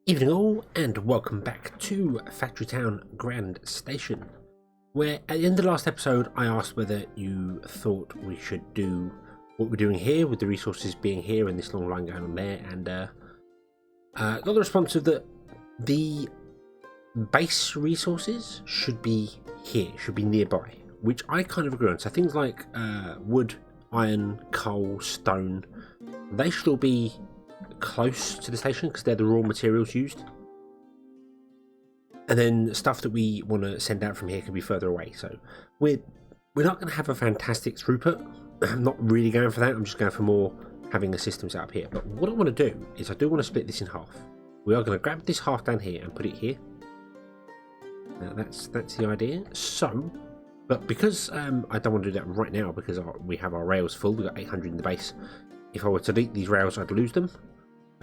Evening all, and welcome back to Factory Town Grand Station, where at the end of the last episode I asked whether you thought we should do what we're doing here with the resources being here and this long line going on there, and got the response of that the base resources should be here, should be nearby, which I kind of agree on. So things like wood, iron, coal, stone, they should all be close to the station because they're the raw materials used, and then stuff that we want to send out from here can be further away. So we're not going to have a fantastic throughput. I'm not really going for that. I'm just going for more having a system set up here. But what I want to do is I do want to split this in half. We are going to grab this half down here and put it here. Now that's the idea. So, but because I don't want to do that right now because we have our rails full. We've got 800 in the base. If I were to delete these rails, I'd lose them.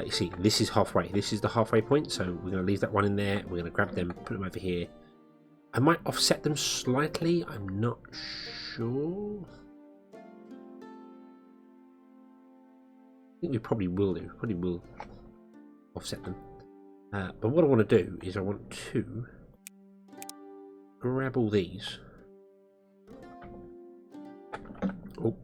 You see, this is halfway. This is the halfway point, so we're going to leave that one in there. We're going to grab them, put them over here. I might offset them slightly. I'm not sure. I think we probably will do. Probably will offset them. But what I want to do is I want to grab all these. Oh.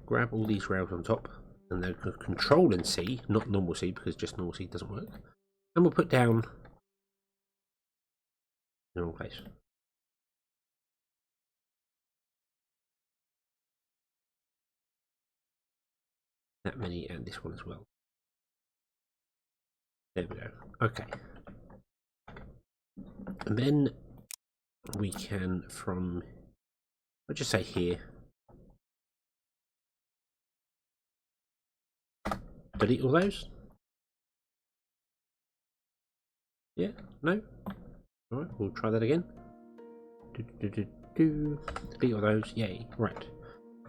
Grab all these rails on top. And then control and C, not normal C, because just normal C doesn't work. And we'll put down in the wrong place. That many, and this one as well. There we go. Okay. And then we can, from, I'll just say here, delete all those. Yeah, no. Alright, we'll try that again. Delete all those, yay, right.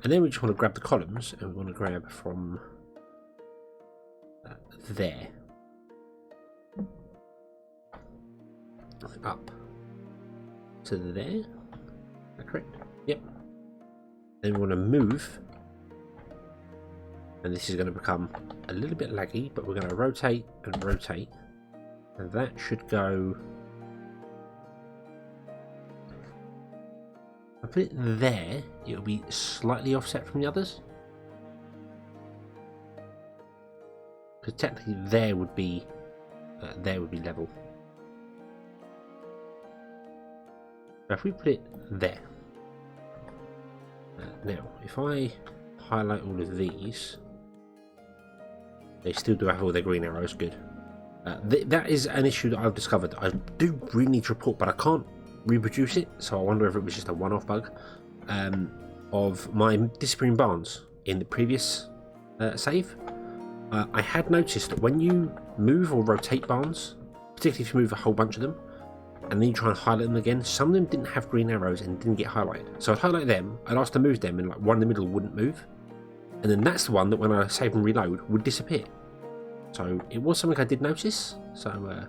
And then we just want to grab the columns and we want to grab from there up to there. Is that correct? Yep. Then we want to move, and this is going to become a little bit laggy, but we're going to rotate and rotate, and that should go. If I put it there, it'll be slightly offset from the others, because technically there would be level. So if we put it there, now if I highlight all of these, they still do have all their green arrows. Good. That is an issue that I've discovered. I do really need to report, but I can't reproduce it, so I wonder if it was just a one-off bug of my disappearing barns in the previous save. I had noticed that when you move or rotate barns, particularly if you move a whole bunch of them, and then you try and highlight them again, some of them didn't have green arrows and didn't get highlighted. So I'd highlight them, I'd ask to move them, and like one in the middle wouldn't move. And then that's the one that when I save and reload would disappear. So it was something I did notice. So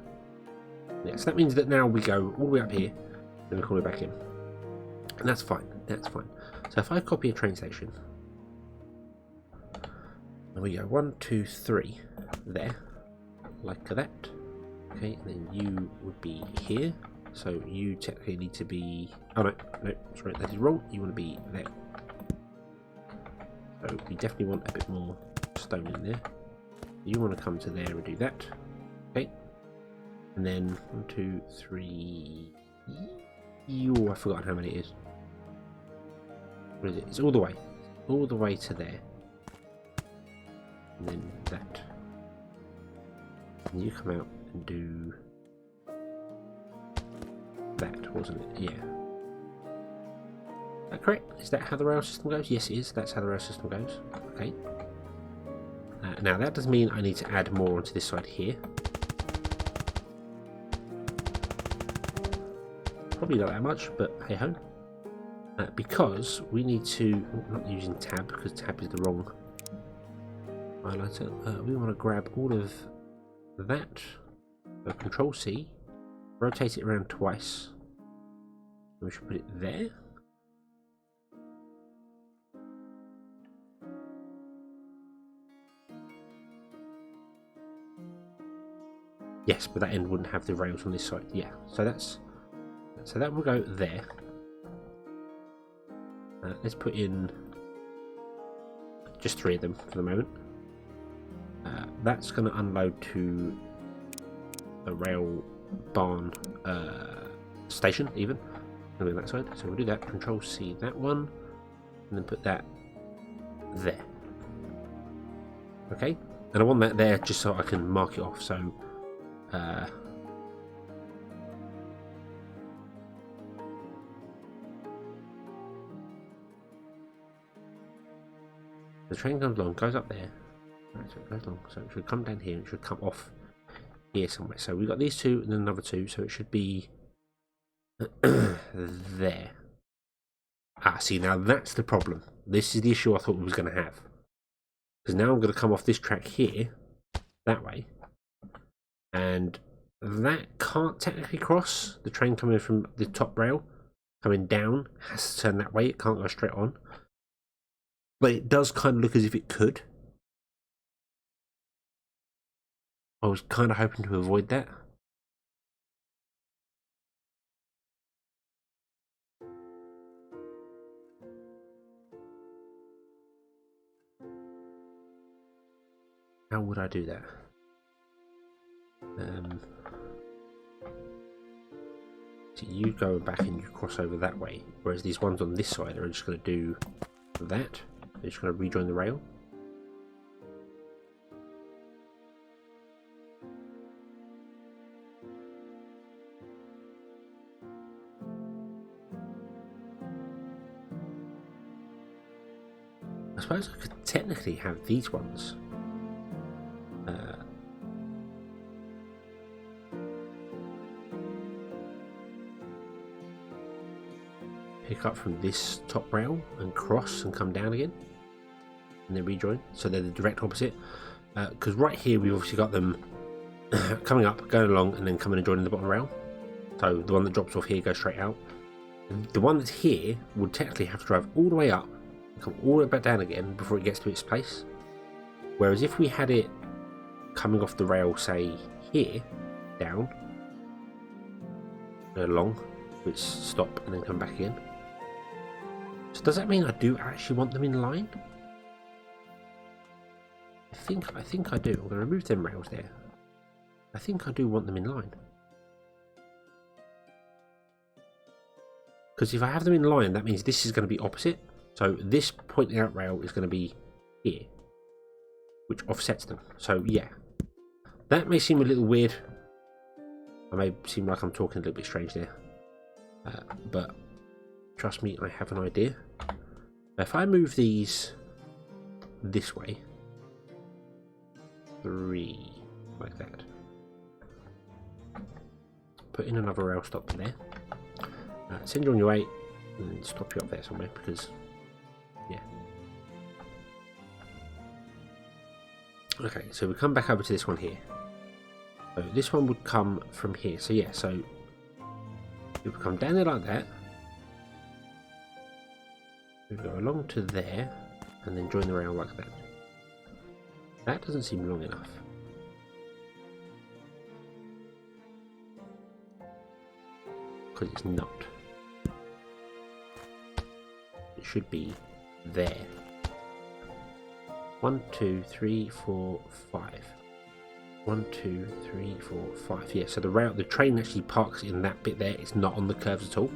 yeah, so that means that now we go all the way up here, then we call it back in. And that's fine, that's fine. So if I copy a train station, and we go 1, 2, 3 there, like that. Okay, and then you would be here. So you technically need to be, oh no, sorry, that is wrong. You want to be there. So we definitely want a bit more stone in there. You want to come to there and do that. Okay. And then 1, 2, 3. Oh, I've forgotten how many it is. What is it? It's all the way to there. And then that. And you come out and do that, wasn't it? Yeah. Is that correct? Is that how the rail system goes? Yes, it is. That's how the rail system goes. Okay. Now that does mean I need to add more onto this side here. Probably not that much, but hey ho. Because we need to, not using tab because tab is the wrong highlighter. We want to grab all of that. Control C, rotate it around twice. We should put it there. Yes, but that end wouldn't have the rails on this side. Yeah, so that will go there. Let's put in just 3 of them for the moment. That's going to unload to a rail barn station even. On that side. So we'll do that. Control C that one, and then put that there. Okay, and I want that there just so I can mark it off. So the train comes along, goes up there. Right, so it goes along. So it should come down here. It should come off here somewhere. So we've got these 2 and then another 2. So it should be there. Ah, see, now that's the problem. This is the issue I thought we was going to have. Because now I'm going to come off this track here, that way. And that can't technically cross. The train coming from the top rail, coming down, has to turn that way. It can't go straight on. But it does kind of look as if it could. I was kind of hoping to avoid that. How would I do that? So you go back and you cross over that way, whereas these ones on this side are just going to do that. They're just going to rejoin the rail. I suppose I could technically have these ones pick up from this top rail and cross and come down again and then rejoin, so they're the direct opposite, because right here we've obviously got them coming up, going along, and then coming and joining the bottom rail. So the one that drops off here goes straight out. The one that's here would technically have to drive all the way up and come all the way back down again before it gets to its place, whereas if we had it coming off the rail, say here, down and along, which stop and then come back again. So does that mean I do actually want them in line? I think I do. I'm going to remove them rails there. I think I do want them in line. Because if I have them in line, that means this is going to be opposite. So this pointing out rail is going to be here, which offsets them. So yeah, that may seem a little weird. I may seem like I'm talking a little bit strange there. But trust me, I have an idea. If I move these this way, 3 like that, put in another rail stop there, send you on your way, and stop you up there somewhere, because yeah. Okay, so we come back over to this one here. So this one would come from here. So yeah, so it would come down there like that. We go along to there, and then join the rail like that. That doesn't seem long enough. Because it's not. It should be there. 1, 2, 3, 4, 5. 1, 2, 3, 4, 5. Yeah, so the train actually parks in that bit there. It's not on the curves at all.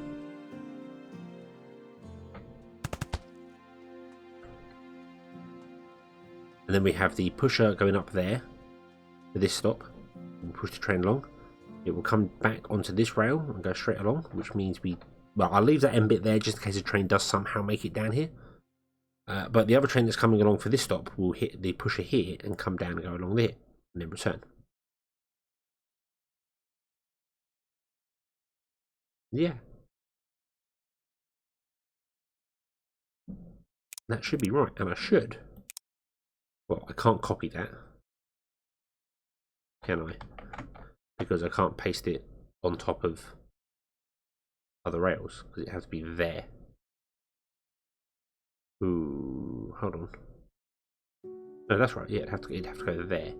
And then we have the pusher going up there for this stop. We'll push the train along. It will come back onto this rail and go straight along, which means well, I'll leave that end bit there just in case the train does somehow make it down here. But the other train that's coming along for this stop will hit the pusher here and come down and go along there and then return. Yeah. That should be right, and I should. Well, I can't copy that, can I? Because I can't paste it on top of other rails, because it has to be there. Ooh, hold on. No, that's right. Yeah, it'd have to go there.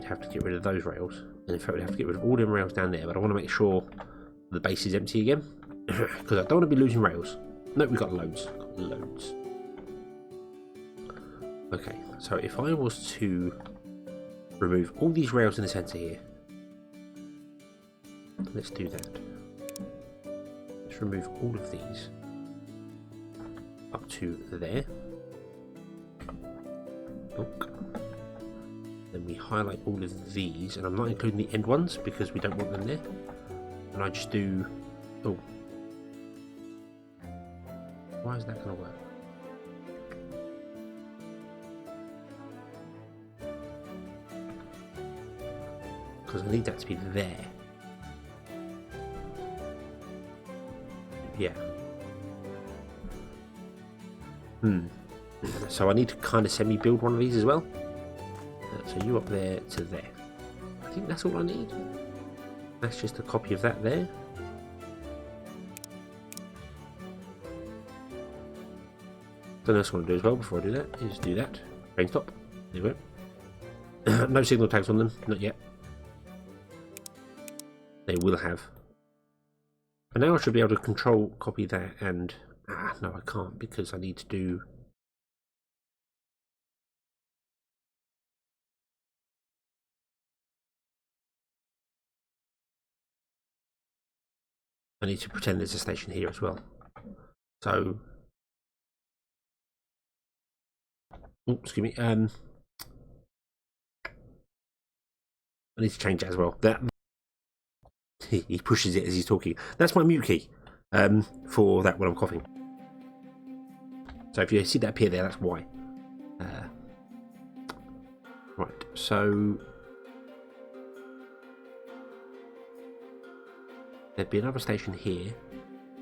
have to get rid of those rails. And in fact, we'd have to get rid of all them rails down there. But I want to make sure the base is empty again. Because I don't want to be losing rails. No, we've got loads. Got loads. Okay, so if I was to remove all these rails in the centre here. Let's do that. Let's remove all of these up to there. Look. Then we highlight all of these, and I'm not including the end ones because we don't want them there. And I just do... Oh. Why is that going to work? Because I need that to be there. Yeah. So I need to kind of semi-build one of these as well. So you up there to there. I think that's all I need. That's just a copy of that there. The next one I want to do as well before I do that is do that. Train stop. There we go. No signal tags on them, not yet. They will have. But now I should be able to control copy that and... no, I can't because I need to do... I need to pretend there's a station here as well. So... Oh, excuse me. I need to change that as well. That he pushes it as he's talking. That's my mute key for that when I'm coughing. So if you see that appear there, that's why. Right, so there'd be another station here,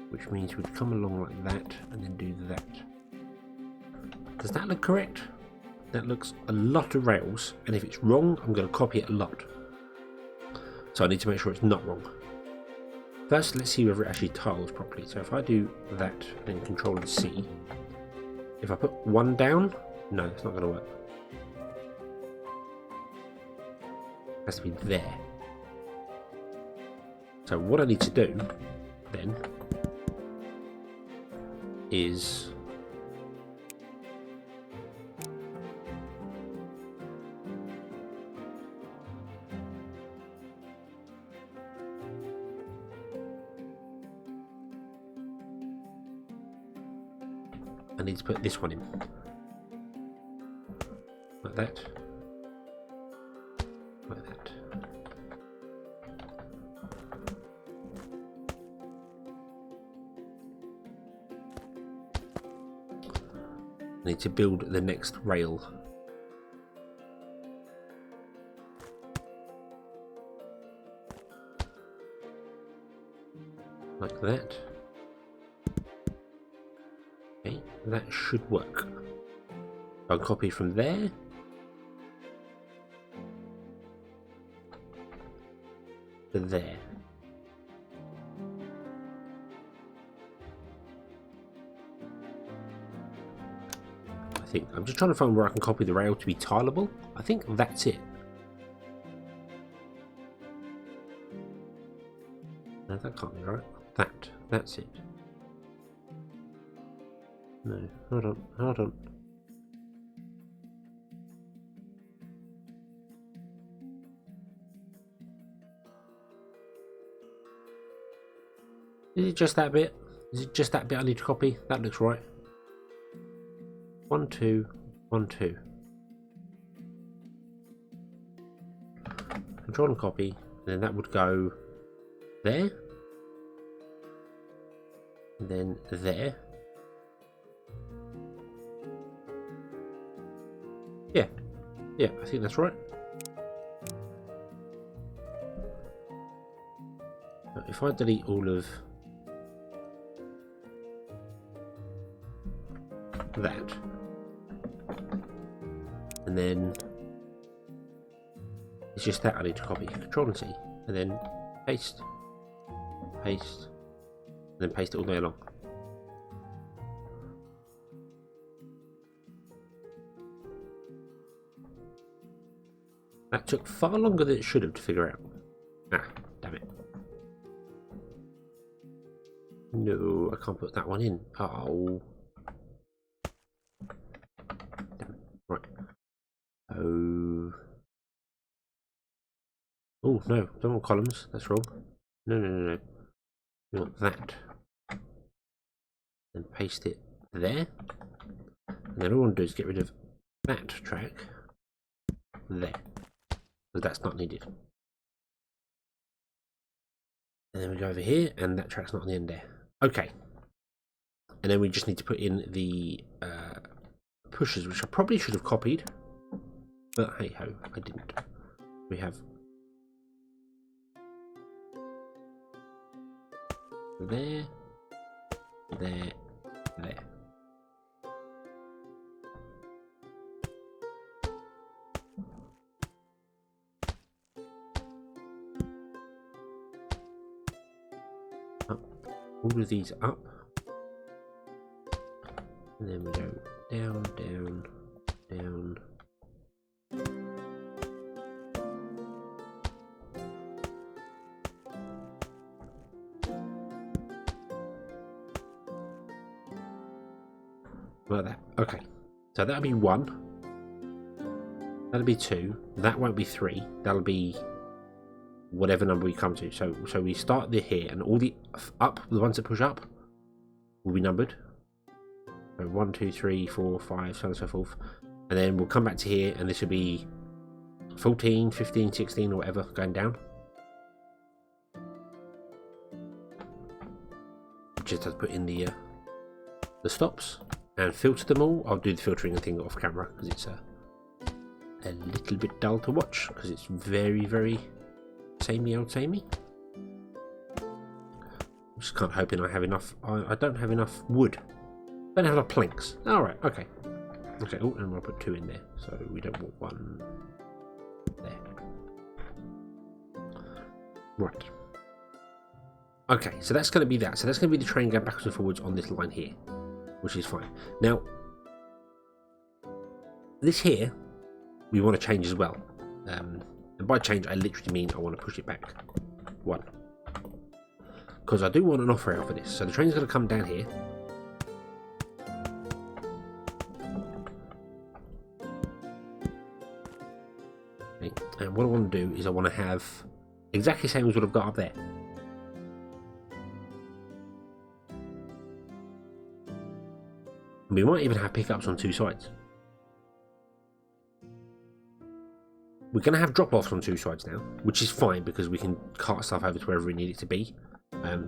which means we'd come along like that and then do that. Does that look correct? That looks a lot of rails, and if it's wrong, I'm going to copy it a lot. So I need to make sure it's not wrong. First, let's see whether it actually tiles properly. So if I do that, then Control and C. If I put one down, no, it's not going to work. It has to be there. So what I need to do, then, is... I need to put this one in. Like that. Like that. I need to build the next rail. Like that. Okay, that should work. I'll copy from there. To there. I think I'm just trying to find where I can copy the rail to be tileable. I think that's it. No, that can't be right. That's it. No, hold on. Is it just that bit? Is it just that bit I need to copy? That looks right. 1, 2, 1, 2. Control and copy, and then that would go there. And then there. Yeah, I think that's right. If I delete all of that, and then it's just that I need to copy. Control and C, and then paste, and then paste it all the way along. That took far longer than it should have to figure out. Ah, damn it. No, I can't put that one in. Oh. Damn it. Right. Oh. Oh, no. Don't want columns. That's wrong. No, no, no, no. We want that. Then paste it there. And then all I want to do is get rid of that track there. Because that's not needed. And then we go over here, and that track's not on the end there. Okay. And then we just need to put in the pushers, which I probably should have copied. But hey ho, I didn't. We have there, there, there. Up. All of these up. And then we go down, down, down. Like that. Okay. So that'll be 1. That'll be 2. That won't be 3. That'll be whatever number we come to. So we start here, and all the up, the ones that push up, will be numbered. So 1, 2, 3, 4, 5, so on and so forth. And then we'll come back to here, and this will be 14, 15, 16, or whatever, going down. Just have to put in the stops and filter them all. I'll do the filtering thing off camera because it's a little bit dull to watch because it's very, very samey old samey. I'm just kind of hoping I have enough. I don't have enough wood. Don't have enough planks. All right, okay. Okay, oh, and we'll put 2 in there, so we don't want 1 there. Right. Okay, so that's going to be that. So that's going to be the train going backwards and forwards on this line here, which is fine. Now, this here, we want to change as well. And by change, I literally mean I want to push it back 1. Because I do want an off rail for this. So the train's going to come down here. And what I want to do is I want to have exactly the same as what I've got up there. We might even have pickups on 2 sides. We're going to have drop-offs on 2 sides now, which is fine because we can cart stuff over to wherever we need it to be.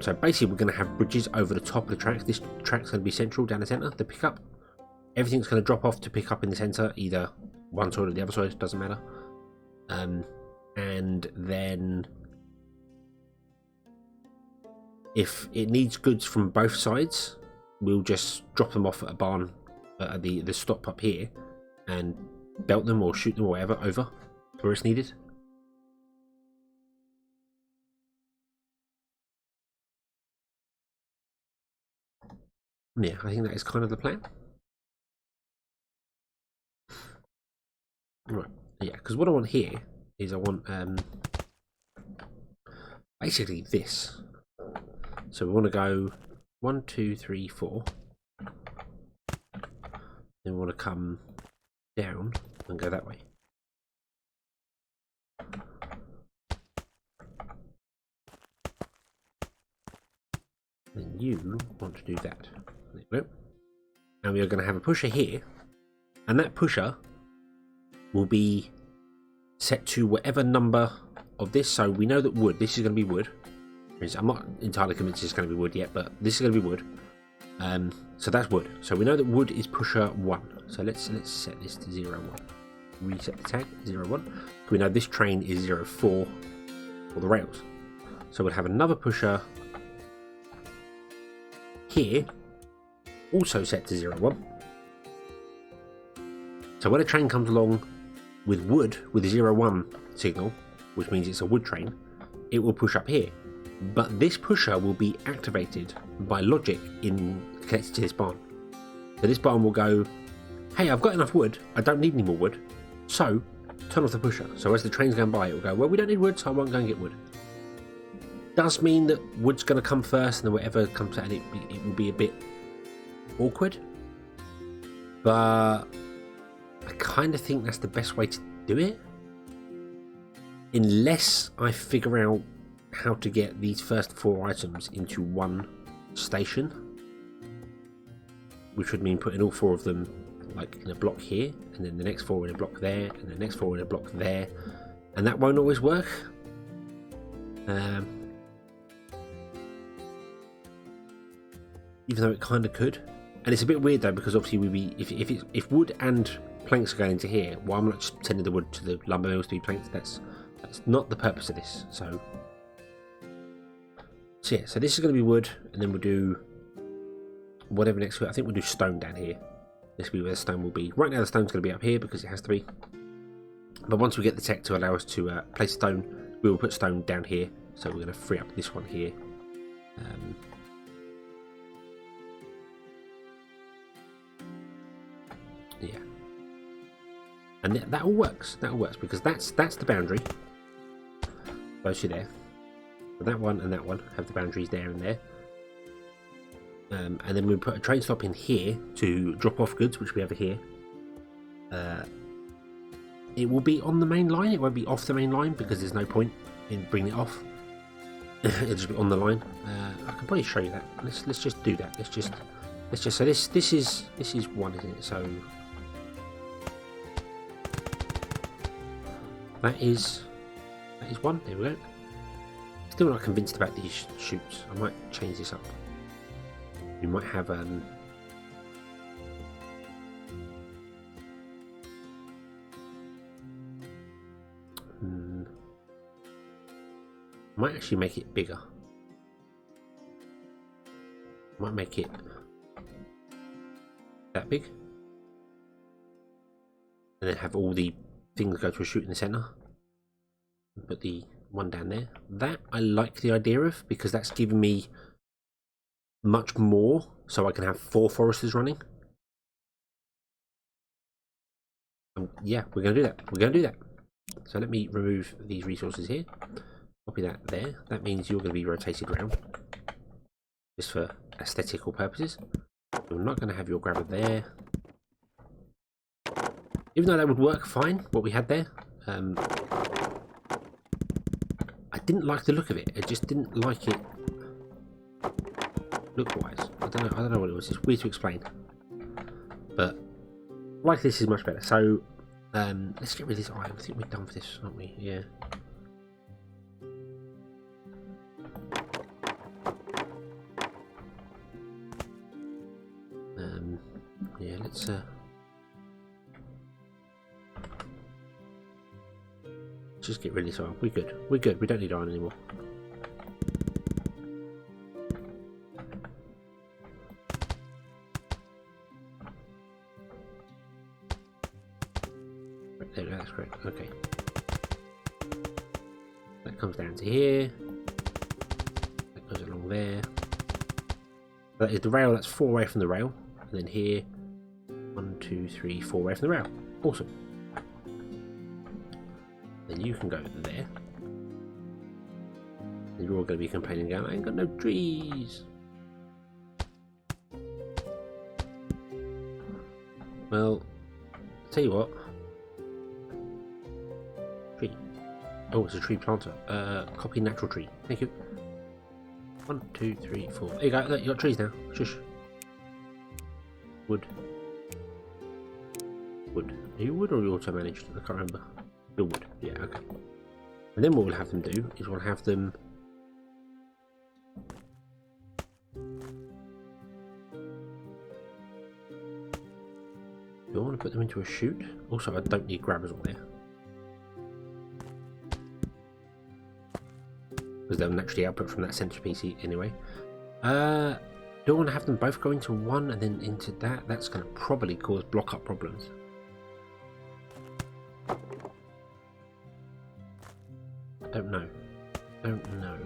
So basically we're going to have bridges over the top of the tracks. This track's going to be central down the centre, the pickup. Everything's going to drop off to pick up in the centre, either one side or the other side, doesn't matter. And then if it needs goods from both sides, we'll just drop them off at a barn at the stop up here and belt them or shoot them or whatever over where it's needed. Yeah, I think that is kind of the plan. Right, yeah, because what I want here is I want basically this. So we want to go 1, 2, 3, 4. Then we want to come down and go that way. Then you want to do that. There we go. And we are going to have a pusher here, and that pusher will be set to whatever number of this. So we know that wood, this is going to be wood. I'm not entirely convinced it's going to be wood yet, but this is going to be wood. So that's wood. So we know that wood is pusher 1. So let's set this to 0, 1. Reset the tag 0, 1. We know this train is 0, 4 for the rails. So we'll have another pusher here, also set to 0, 1. So when a train comes along with wood with a 0, 1 signal, which means it's a wood train, it will push up here. But this pusher will be activated by logic connected to this barn. So this barn will go, hey, I've got enough wood, I don't need any more wood, so turn off the pusher. So as the train's going by, it will go, well, we don't need wood, so I won't go and get wood. Does mean that wood's going to come first, and then whatever comes out, it will be a bit awkward. But I kind of think that's the best way to do it. Unless I figure out how to get these first 4 items into one station, which would mean putting all 4 of them like in a block here, and then the next 4 in a block there, and the next 4 in a block there, and that won't always work. Even though it kind of could, and it's a bit weird though, because obviously we'd be if wood and planks are going into here, well, I'm not just sending the wood to the lumber mills to be planks. That's not the purpose of this. So yeah, so this is going to be wood, and then we'll do whatever next. I think we'll do stone down here. This will be where the stone will be. Right now the stone's going to be up here because it has to be. But once we get the tech to allow us to place stone, we will put stone down here. So we're going to free up this one here. Yeah, and that all works. That all works because that's the boundary. Those two there. But that one and that one have the boundaries there and there. And then we put a train stop in here to drop off goods, which we have here. It will be on the main line. It won't be off the main line because there's no point in bringing it off. It'll just be on the line. I can probably show you that. Let's just do that. Let's just so this is one, isn't it? So that is one. There we go. Still not convinced about these chutes. I might change this up. We might have might actually make it bigger. Might make it that big, and then have all the things go to a chute in the center. Put the one down there. That I like the idea of, because that's giving me much more, so I can have 4 foresters running. Yeah, we're going to do that. We're going to do that. So let me remove these resources here. Copy that there. That means you're going to be rotated around, just for aesthetical purposes. We're not going to have your grabber there, even though that would work fine. What we had there. I didn't like the look of it. I just didn't like it look-wise. I don't know what it was. It's weird to explain. But like this is much better. So let's get rid of this item. I think we're done for this, aren't we? Yeah. Yeah. Let's. Just get rid of this iron. We're good. We're good. We don't need iron anymore. There we go. That's correct. Okay. That comes down to here. That goes along there. That is the rail. That's 4 away from the rail. And then here, 1, 2, 3, 4 away from the rail. Awesome. Then you can go there. And you're all going to be complaining, going, I ain't got no trees. Well, tell you what. Tree. Oh, it's a tree planter. Copy natural tree. Thank you. 1, 2, 3, 4. There you go. Look, you got trees now. Shush. Wood. Wood. Are you wood or are you auto managed? I can't remember. You're wood. Yeah, okay. And then what we'll have them do is we'll have them. Do I want to put them into a chute? Also, I don't need grabbers on there, because they'll naturally output from that centerpiece anyway. Do I want to have them both go into one and then into that? That's going to probably cause block up problems. Don't know. Don't know.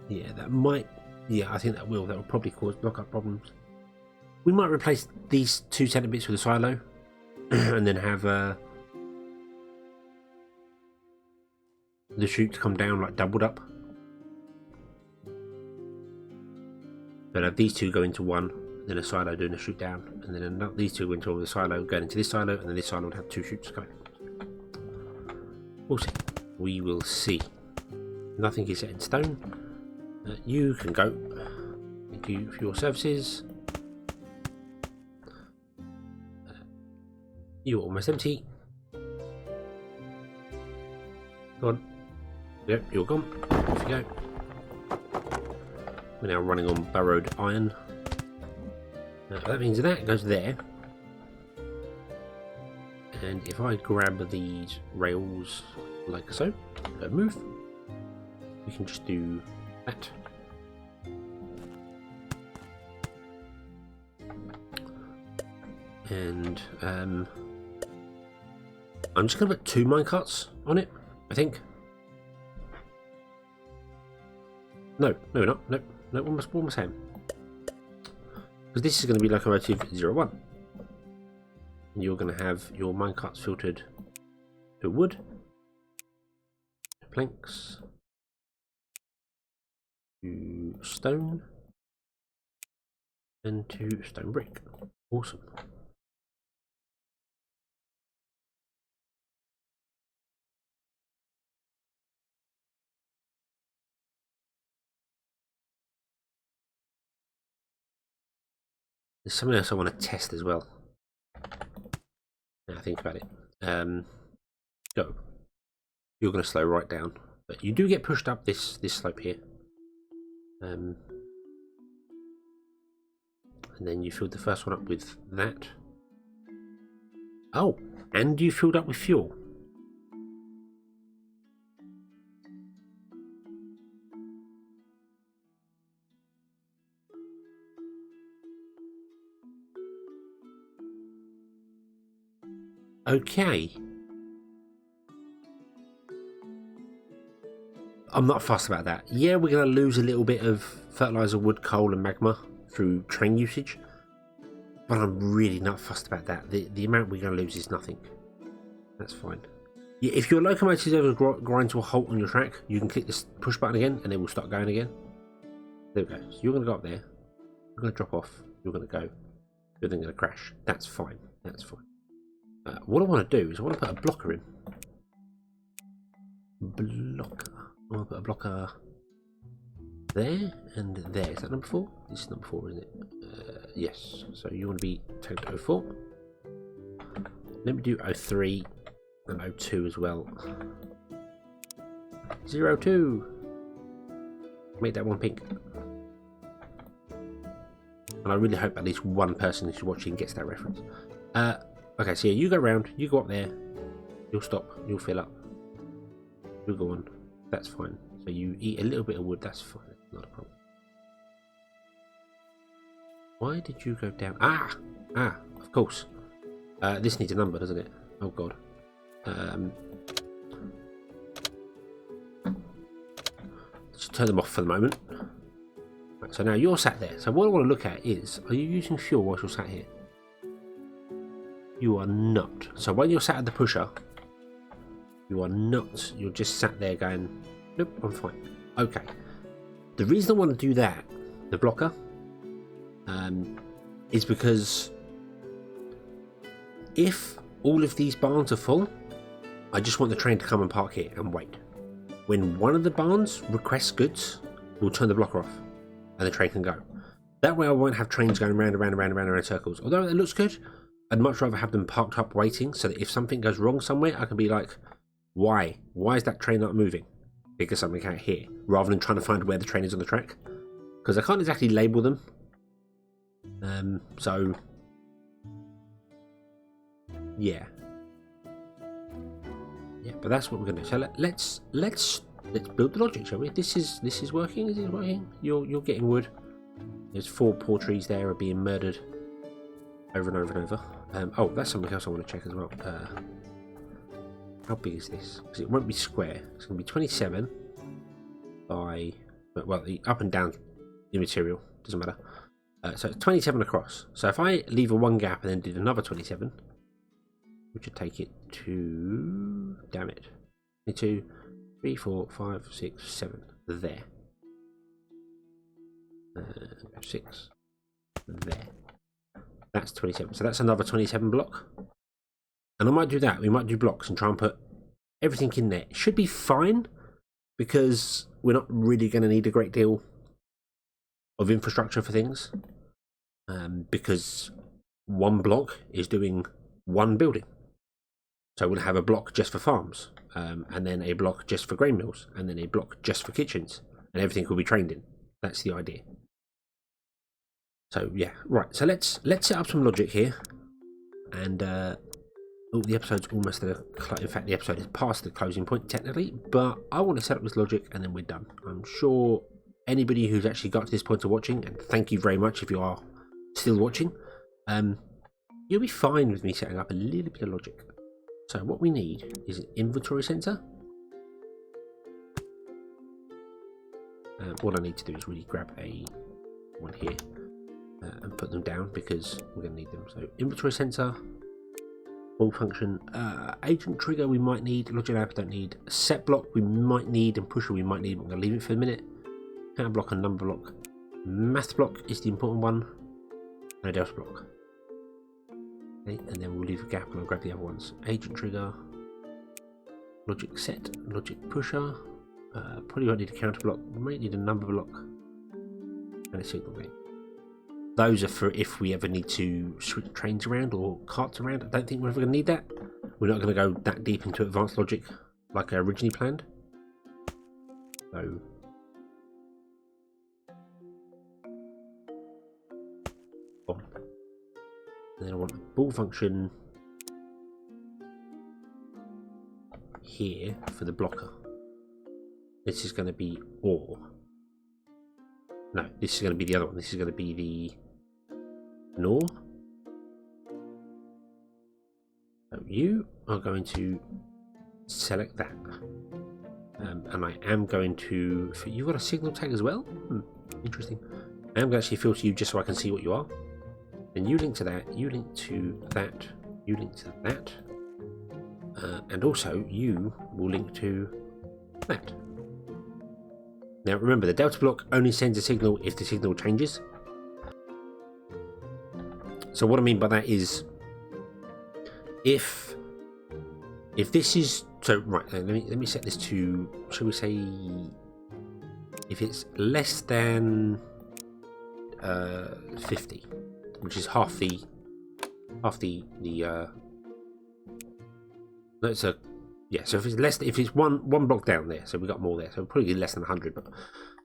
Yeah, that might. Yeah, I think that will. That will probably cause block up problems. We might replace these 2 center bits with a silo, and then have the chutes come down like doubled up. But have these 2 go into one, then a silo doing a chute down, and then these 2 go into the silo, going into this silo, and then this silo would have 2 chutes going. We'll see. We will see. Nothing is set in stone. You can go. Thank you for your services. You're almost empty. Go on. Yep, you're gone. Off you go. We're now running on burrowed iron. That means that goes there. And if I grab these rails like so, don't move, we can just do that. And I'm just going to put 2 minecarts on it, I think. No, we're not. No, what am I saying? Because this is going to be locomotive 01. And you're going to have your minecarts filtered to wood, to planks, to stone, and to stone brick. Awesome. There's something else I want to test as well. Now I think about it. Go. You're going to slow right down, but you do get pushed up this slope here. And then you filled the first one up with that. Oh, and you filled up with fuel. Okay. I'm not fussed about that. Yeah, we're going to lose a little bit of fertilizer, wood, coal and magma through train usage, but I'm really not fussed about that. The amount we're going to lose is nothing. That's fine. Yeah, if your locomotive ever grind to a halt on your track, you can click this push button again and it will start going again. There we go. So you're going to go up there. You're going to drop off. You're going to go. You're then going to crash. That's fine. That's fine. What I want to do is I want to put a blocker in. Blocker. I want to put a blocker there and there. Is that number 4? This is number 4, isn't it? Yes. So you want to be tagged 04. Let me do 03 and 02 as well. 02. Make that one pink. And I really hope at least one person who's watching gets that reference. Okay, so yeah, you go round, you go up there, you'll stop, you'll fill up, you'll go on, that's fine. So you eat a little bit of wood, that's fine, not a problem. Why did you go down? Ah, of course. This needs a number, doesn't it? Oh god. Let's turn them off for the moment. Right, so now you're sat there. So what I want to look at is, are you using fuel whilst you're sat here? You are not. So when you're sat at the pusher, you are not. You're just sat there going, nope, I'm fine. Okay. The reason I want to do that, the blocker, is because if all of these barns are full, I just want the train to come and park here and wait. When one of the barns requests goods, we'll turn the blocker off and the train can go. That way I won't have trains going round and round and round and round in circles. Although it looks good, I'd much rather have them parked up waiting so that if something goes wrong somewhere, I can be like, why? Why is that train not moving? Figure something out here, rather than trying to find where the train is on the track. Because I can't exactly label them. So, yeah. Yeah, but that's what we're going to do. So let's build the logic, shall we? This is working. Is it working? You're getting wood. There's 4 poor trees there are being murdered over and over and over. Oh, that's something else I want to check as well. How big is this? Because it won't be square. It's going to be 27 by, well, the up and down immaterial doesn't matter. So it's 27 across. So if I leave a 1 gap and then did another 27, which would take it to, damn it, 2, 3, 4, 5, 6, 7, there. 6, there. That's 27. So that's another 27 block. And I might do that. We might do blocks and try and put everything in there. It should be fine because we're not really going to need a great deal of infrastructure for things. Because one block is doing one building. So we'll have a block just for farms, and then a block just for grain mills, and then a block just for kitchens, and everything will be trained in. That's the idea. So yeah, right. So let's set up some logic here, and the episode's almost at in fact, the episode is past the closing point technically, but I want to set up this logic, and then we're done. I'm sure anybody who's actually got to this point of watching, and thank you very much if you are still watching, you'll be fine with me setting up a little bit of logic. So what we need is an inventory sensor. What I need to do is really grab a one here and put them down because we're going to need them. So inventory sensor, ball function, agent trigger we might need, logic lab don't need, set block we might need, and pusher we might need, but I'm going to leave it for a minute. Counter block and number block. Math block is the important one, and a delta block. Okay, and then we'll leave a gap and I'll grab the other ones. Agent trigger, logic set, logic pusher. Probably won't need a counter block. We might need a number block and a signal gate. Those are for if we ever need to switch trains around or carts around. I don't think we're ever going to need that. We're not going to go that deep into advanced logic like I originally planned. So and then I want a ball function here for the blocker. This is going to be OR. No, this is going to be the other one. This is going to be the NOR. So you are going to select that. And I am going to... You've got a signal tag as well? Interesting. I am going to actually filter you just so I can see what you are. Then you link to that, you link to that, you link to that, and also you will link to that. Now remember, the delta block only sends a signal if the signal changes. So what I mean by that is, if this is so right, let me set this to, shall we say, if it's less than 50. Which is half the no, it's a, yeah, so if it's less, if it's one block down there, so we got more there, so probably less than 100, but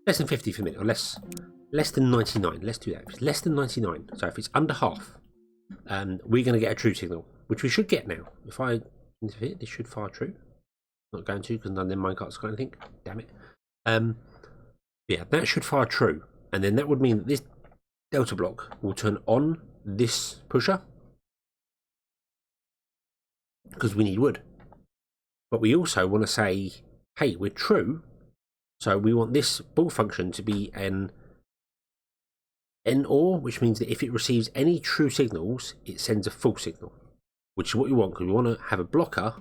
less than 50 for a minute, or less than 99. Let's do that. If it's less than 99, so if it's under half, we're going to get a true signal, which we should get now. If I interfere, this should fire true. Not going to, because none of them minecarts got anything. Damn it. Yeah, that should fire true, and then that would mean that this delta block will turn on this pusher because we need wood, but we also want to say, hey, we're true, so we want this ball function to be an NOR, which means that if it receives any true signals, it sends a false signal, which is what we want, because we want to have a blocker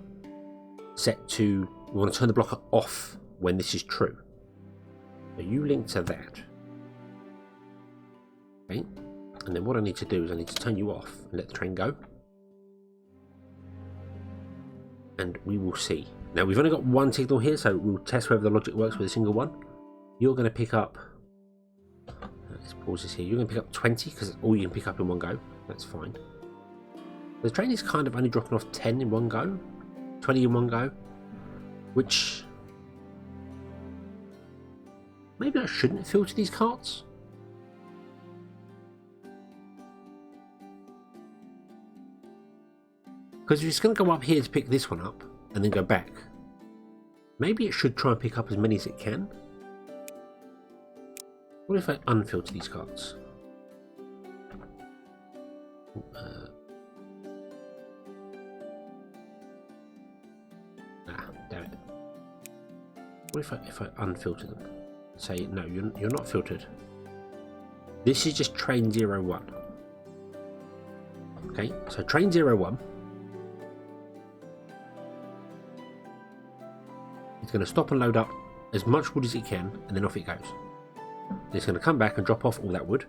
set to, we want to turn the blocker off when this is true. So you link to that. Okay, and then what I need to do is I need to turn you off and let the train go, and we will see. Now we've only got one signal here, so we'll test whether the logic works with a single one. You're going to pick up, let's pause this here, you're going to pick up 20 because it's all you can pick up in one go. That's fine. The train is kind of only dropping off 10 in one go, 20 in one go, which maybe I shouldn't filter these carts. Because if it's going to go up here to pick this one up and then go back, maybe it should try and pick up as many as it can. What if I unfilter these carts? Damn it. What if I unfilter them? Say, no, you're not filtered. This is just train 01. Okay, so train 01 is going to stop and load up as much wood as it can, and then off it goes. It's going to come back and drop off all that wood.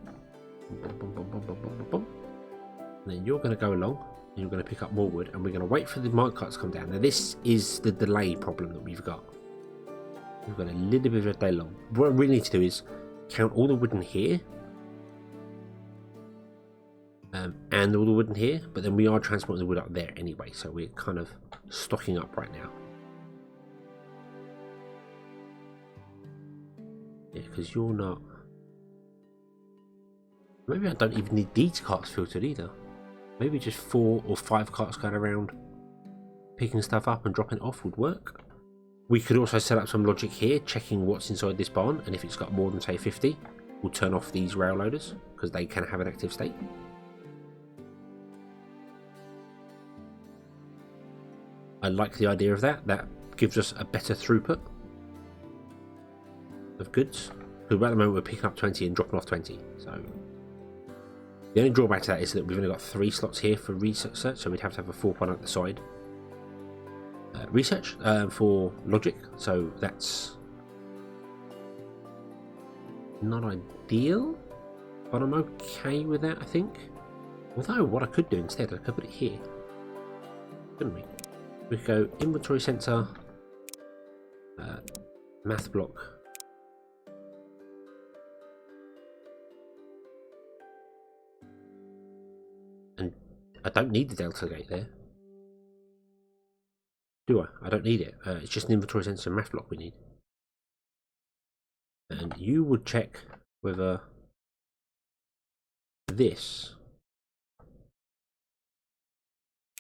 And then you're going to go along and you're going to pick up more wood, and we're going to wait for the minecart to come down. Now this is the delay problem that we've got. We've got a little bit of a delay long. What we need to do is count all the wood in here. And all the wood in here, but then we are transporting the wood up there anyway, so we're kind of stocking up right now. Yeah, because you're not... Maybe I don't even need these carts filtered either. Maybe just 4 or 5 carts going around picking stuff up and dropping it off would work. We could also set up some logic here, checking what's inside this barn, and if it's got more than, say, 50, we'll turn off these rail loaders, because they can have an active state. I like the idea of that. That gives us a better throughput of goods. Because at the moment we're picking up 20 and dropping off 20. So the only drawback to that is that we've only got 3 slots here for research, so we'd have to have a 4th one at the side. Research for logic, so that's not ideal, but I'm okay with that, I think. Although what I could do instead, I could put it here, couldn't we? We could go inventory center, math block, and I don't need the delta gate there, do I? I don't need it. It's just an inventory center and math block we need. And you would check whether this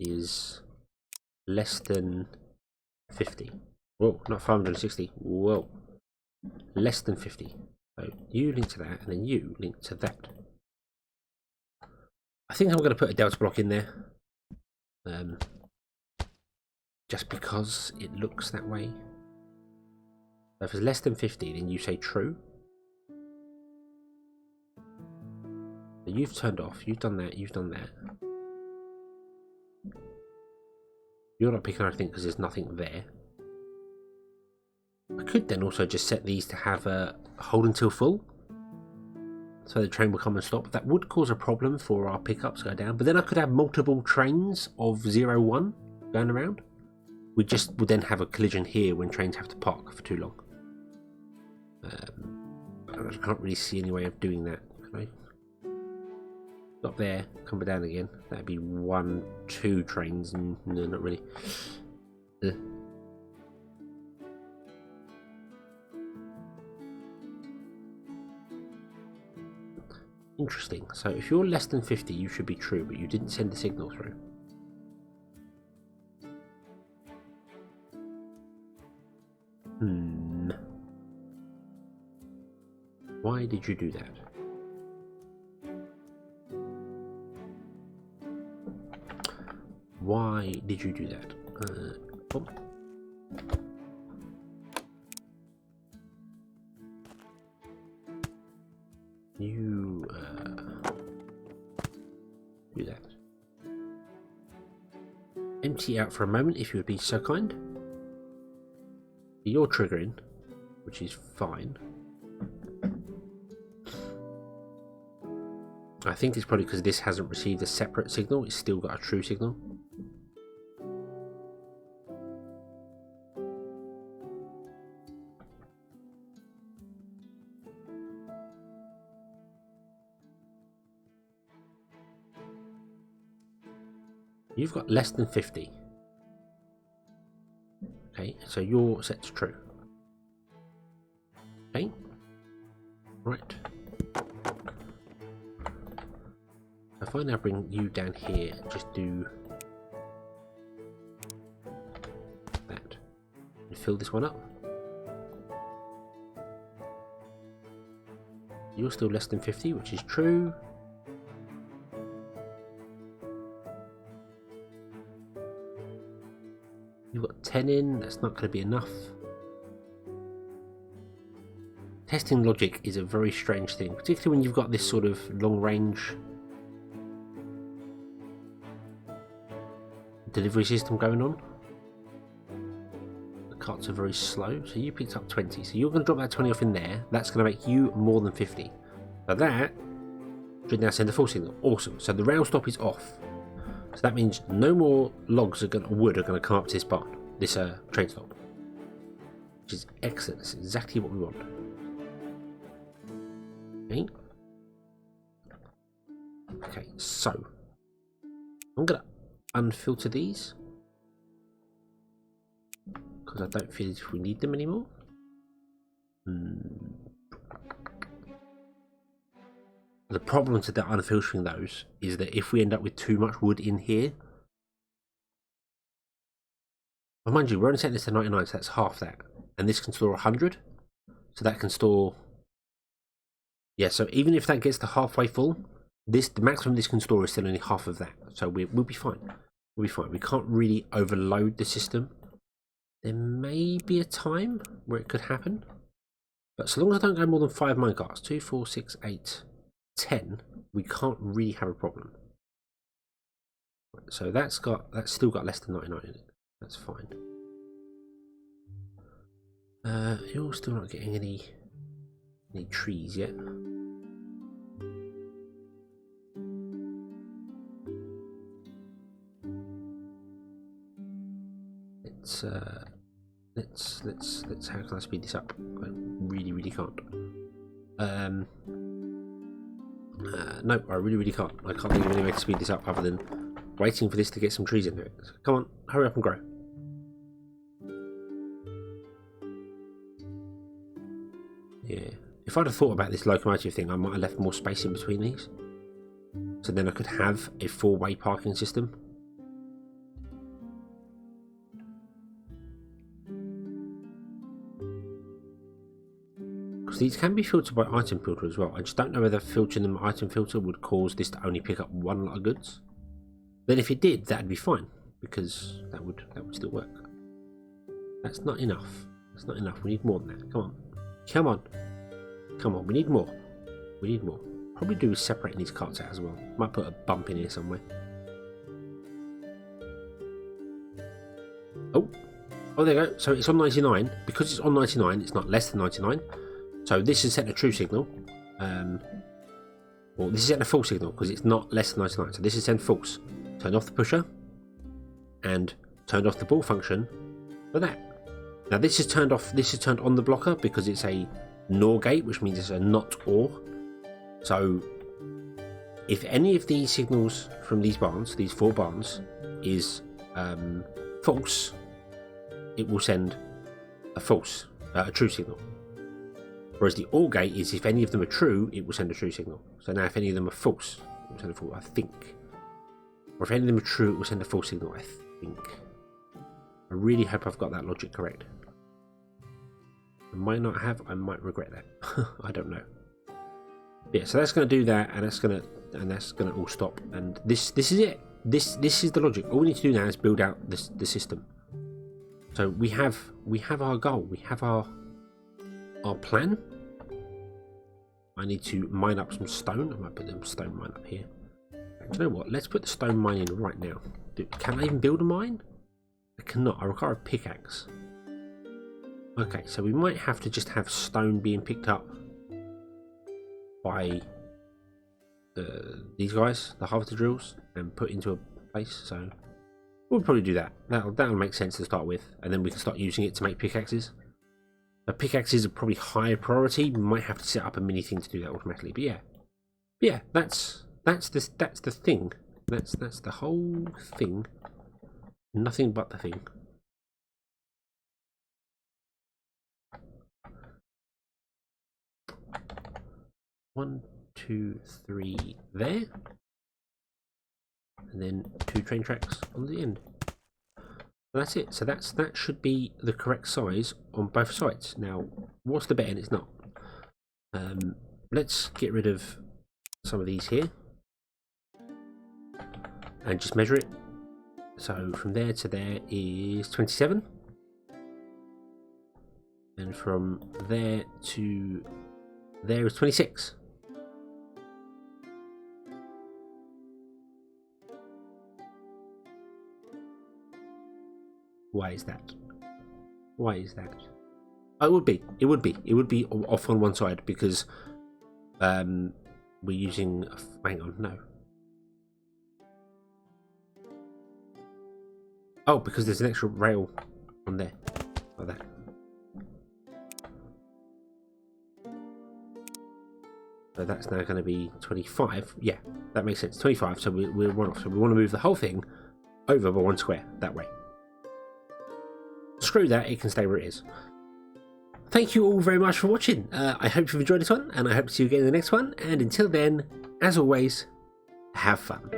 is less than 50. Whoa, not 560. Whoa. Less than 50. So you link to that, and then you link to that. I think I'm going to put a delta block in there. Just because it looks that way. So if it's less than 50, then you say true. So you've turned off, you've done that, you've done that. You're not picking anything because there's nothing there. I could then also just set these to have a hold until full, so the train will come and stop. That would cause a problem for our pickups go down, but then I could have multiple trains of 01 going around. We just would then have a collision here when trains have to park for too long. I can't really see any way of doing that. Can I? Stop there, come down again. That'd be 1, 2 trains, and no, not really. Interesting. So if you're less than 50, you should be true, but you didn't send the signal through. Why did you do that? Why did you do that? Oh. You do that. Empty out for a moment, if you would be so kind. You're triggering, which is fine. I think it's probably because this hasn't received a separate signal, it's still got a true signal. You've got less than 50. Okay, so you're set to true. Okay, right. If I now bring you down here, just do that and fill this one up. You're still less than 50, which is true. You've got 10 in, that's not going to be enough. testing logic is a very strange thing, particularly when you've got this sort of long range delivery system going on. The carts are very slow, so you picked up 20, so you're going to drop that 20 off in there. That's going to make you more than 50. So that should now send a full signal. Awesome. So the rail stop is off. So that means no more logs are wood are going to come up to this barn, this train stop, which is excellent. That's exactly what we want. Okay. Okay, so I'm going to unfilter these because I don't feel as if we need them anymore. The problem to that unfiltering those is that if we end up with too much wood in here, well, mind you, we're only setting this to 99, so that's half that, and this can store 100, so that can store, yeah, so even if that gets to halfway full, the maximum this can store is still only half of that, so we'll be fine. We'll be fine. We can't really overload the system. There may be a time where it could happen, but so long as I don't go more than 5 minecarts, 2, 4, 6, 8, 10, we can't really have a problem. So that's still got less than 99 in it. That's fine. You're still not getting any trees yet. Let's how can I speed this up? I really can't. No, I really can't. I can't think of any way to speed this up other than waiting for this to get some trees into it. So come on, hurry up and grow. Yeah. If I'd have thought about this locomotive thing, I might have left more space in between these. So then I could have a 4-way parking system. Because these can be filtered by item filter as well. I just don't know whether filtering them item filter would cause this to only pick up one lot of goods. Then if it did, that'd be fine, because that would still work. That's not enough. That's not enough. We need more than that. Come on. Come on. Come on. We need more. We need more. Probably do with separating these carts out as well. Might put a bump in here somewhere. Oh. Oh, there you go. So it's on 99. Because it's on 99, it's not less than 99. So this is setting a true signal. Well, this is setting a false signal because it's not less than 99. So this is setting false. Turned off the pusher and turned off the ball function for that. Now this is turned off. This is turned on the blocker because it's a NOR gate, which means it's a not OR. So if any of these signals from these barns, these 4 barns, is false, it will send a false, a true signal. Whereas the OR gate is if any of them are true, it will send a true signal. So now if any of them are false, it will send a false, I think. Or if any of them are true, it will send a false signal, I think. I really hope I've got that logic correct. I might not have, I might regret that. I don't know. Yeah, so that's going to do that, and that's going to all stop. And this is it. This is the logic. All we need to do now is build out the system. So we have our goal. We have our plan. I need to mine up some stone. I might put them stone mine up here. Do you know what? Let's put the stone mine in right now. Can I even build a mine? I cannot. I require a pickaxe. Okay, so we might have to just have stone being picked up by these guys, the harvester drills, and put into a place. So we'll probably do that. That'll make sense to start with, and then we can start using it to make pickaxes. Pickaxes are probably higher priority. We might have to set up a mini thing to do that automatically. But yeah, that's the thing. That's the whole thing. Nothing but the thing. One, 2, 3 there, and then 2 train tracks on the end. That's it. So that should be the correct size on both sides. Now, what's the bet? And it's not. Let's get rid of some of these here and just measure it. So from there to there is 27. And from there to there is 26. Why is that? Why is that? Oh, it would be. It would be. It would be off on one side because we're using. Hang on, no. Oh, because there's an extra rail on there, like that. So that's now going to be 25. Yeah, that makes sense. 25. So we're one off. So we want to move the whole thing over by 1 square that way. Screw that, it can stay where it is. Thank you all very much for watching. I hope you've enjoyed this one, and I hope to see you again in the next one. And until then, as always, have fun.